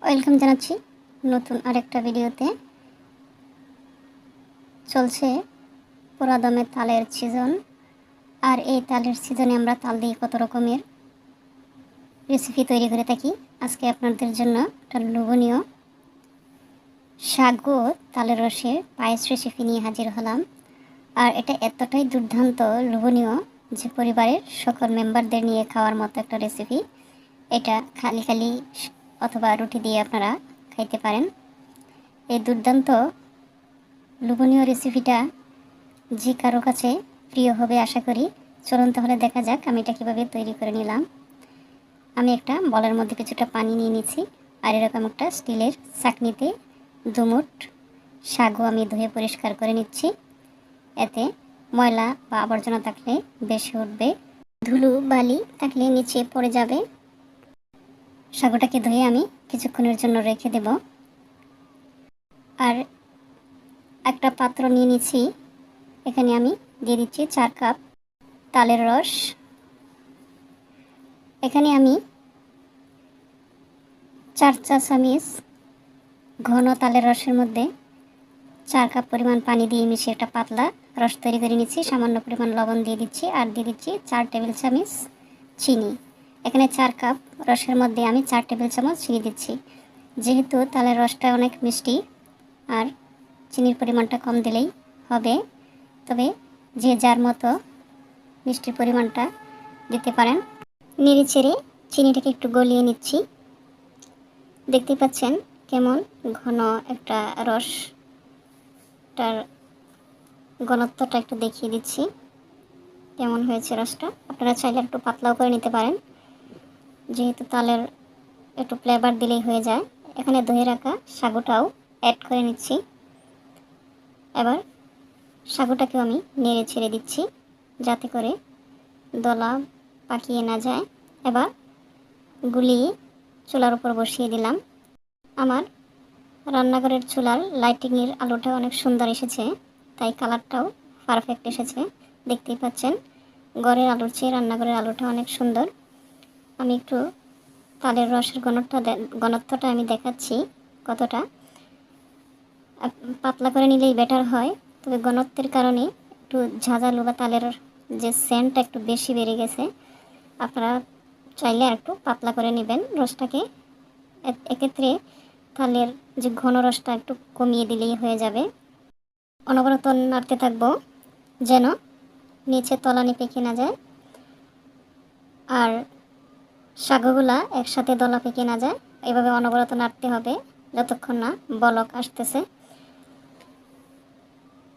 Welcome জানাচ্ছি নতুন আরেকটা ভিডিওতে। চলছে পুরা দমে তালের সিজন। আর এই তালের সিজনে আমরা তাল দিয়ে কত রকমের রেসিপি তৈরি করে থাকি। আজকে আপনাদের জন্য একটা লোভনীয় শাক ও তালের রসের পায়েস রেসিপি নিয়ে হাজির হলাম। আর এটা এতটাই দুর্দান্ত লোভনীয় যে পরিবারের সকল মেম্বারদের নিয়ে খাওয়ার মতো একটা রেসিপি। এটা খালি খালি অথবা রুটি দিয়ে আপনারা খাইতে পারেন। এই দুর্দান্ত লোভনীয় রেসিপিটা যে কারো কাছে প্রিয় হবে আশা করি। চলুন তাহলে দেখা যাক আমি এটা কীভাবে তৈরি করে নিলাম। আমি একটা বলের মধ্যে কিছুটা পানি নিয়ে নিচ্ছি, আর এরকম একটা স্টিলের চাকনিতে দুমুট শাকও আমি ধুয়ে পরিষ্কার করে নিচ্ছি। এতে ময়লা বা আবর্জনা থাকলে বেশি উঠবে, ধুলো বালি থাকলে নিচে পড়ে যাবে। শাকটাকে ধুয়ে আমি কিছুক্ষণের জন্য রেখে দেব। আর একটা পাত্র নিয়ে নিচ্ছি, এখানে আমি দিয়ে দিচ্ছি 4 কাপ তালের রস। এখানে আমি 4 চা চামচ ঘন তালের রসের মধ্যে 4 কাপ পরিমাণ পানি দিয়ে মিশিয়ে একটা পাতলা রস তৈরি করে নিচ্ছি। সামান্য পরিমাণ লবণ দিয়ে দিচ্ছি, আর দিয়ে দিচ্ছি 4 টেবিল চামচ চিনি। এখানে 4 কাপ রসের মধ্যে আমি 4 টেবিল চামচ চিনি দিচ্ছি। যেহেতু তালের রসটা অনেক মিষ্টি, আর চিনির পরিমাণটা কম দিলেই হবে, তবে যে যার মতো মিষ্টির পরিমাণটা দিতে পারেন। নেড়ে চেড়ে চিনিটাকে একটু গলিয়ে নিচ্ছি। দেখতে পাচ্ছেন কেমন ঘন একটা রসটার ঘনত্বটা একটু দেখিয়ে দিচ্ছি কেমন হয়েছে রসটা। আপনারা চাইলে একটু পাতলাও করে নিতে পারেন, যেহেতু তালের একটু ফ্লেভার দিলেই হয়ে যায়। এখানে ধুয়ে রাখা সাগুটাও অ্যাড করে নিচ্ছি। এবার সাগুটাকেও আমি নেড়ে ছেড়ে দিচ্ছি যাতে করে দলা পাকিয়ে না যায়। এবার গুলিয়ে চুলার উপর বসিয়ে দিলাম। আমার রান্নাঘরের চুলার লাইটিংয়ের আলোটা অনেক সুন্দর এসেছে, তাই কালারটাও পারফেক্ট এসেছে। দেখতেই পাচ্ছেন ঘরের আলোর চেয়ে রান্নাঘরের আলোটা অনেক সুন্দর। আমি একটু তালের রসের ঘনত্বটা আমি দেখাচ্ছি কতটা। পাতলা করে নিলেই বেটার হয়, তবে ঘনত্বের কারণে একটু ঝাঁঝালো বা তালের যে সেন্টটা একটু বেশি বেড়ে গেছে। আপনারা চাইলে আর একটু পাতলা করে নেবেন রসটাকে। এক্ষেত্রে তালের যে ঘন রসটা একটু কমিয়ে দিলেই হয়ে যাবে। অনবরত নাড়তে থাকবো যেন নিচে তলানি পেকে না যায়, আর শাকগুলা একসাথে দলা পেকে না যায়। এভাবে অনবরত নাড়তে হবে যতক্ষণ না বলক আসতেছে।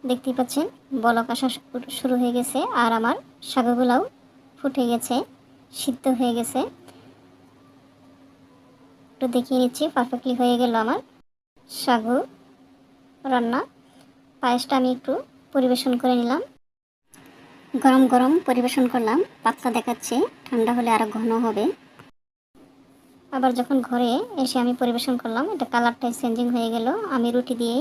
দেখতেই পাচ্ছেন বলক আসা শুরু হয়ে গেছে, আর আমার শাকগুলাও ফুটে গেছে, সিদ্ধ হয়ে গেছে। একটু দেখিয়ে নিচ্ছি, পারফেক্টলি হয়ে গেল আমার সাগু রান্না। পায়েসটা আমি একটু পরিবেশন করে নিলাম। গরম গরম পরিবেশন করলাম, পাতলা দেখাচ্ছে, ঠান্ডা হলে আরও ঘন হবে। আবার যখন ঘরে এসে আমি পরিবেশন করলাম, এটা কালারটাই চেঞ্জিং হয়ে গেল। আমি রুটি দিয়ে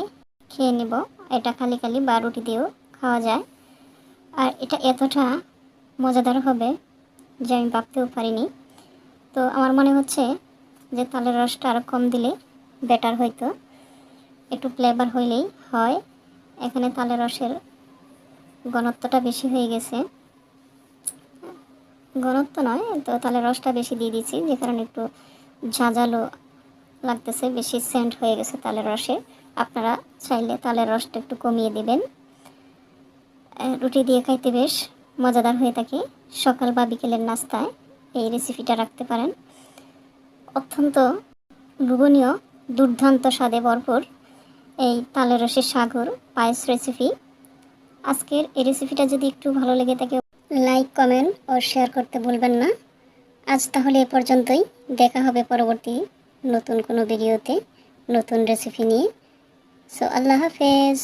খেয়ে নেব। এটা খালি খালি বা রুটি দিয়েও খাওয়া যায়। আর এটা এতটা মজাদার হবে যে আমি ভাবতেও পারিনি। তো আমার মনে হচ্ছে যে তালের রসটা আরও কম দিলে বেটার হইতো, একটু ফ্লেভার হইলেই হয়। এখানে তালের রসের ঘনত্বটা বেশি হয়ে গেছে, ঘনত্ব নয় তো তালের রসটা বেশি দিয়ে দিয়েছি, যে কারণে একটু ঝাঁঝালো লাগতেছে, বেশি সেন্ট হয়ে গেছে তালের রসে। আপনারা চাইলে তালের রসটা একটু কমিয়ে দিবেন। রুটি দিয়ে খাইতে বেশ মজাদার হয়ে থাকে। সকাল বা বিকেলের নাস্তায় এই রেসিপিটা রাখতে পারেন। অত্যন্ত লোভনীয় দুর্দান্ত স্বাদে ভরপুর এই তালের রসের সাগর পায়েস রেসিপি। আজকের এই রেসিপিটা যদি একটু ভালো লেগে থাকে লাইক কমেন্ট ও শেয়ার করতে ভুলবেন না। আজ তাহলে এ পর্যন্তই, দেখা হবে পরবর্তী নতুন কোনো ভিডিওতে নতুন রেসিপি নিয়ে। সো আল্লাহ হাফেজ।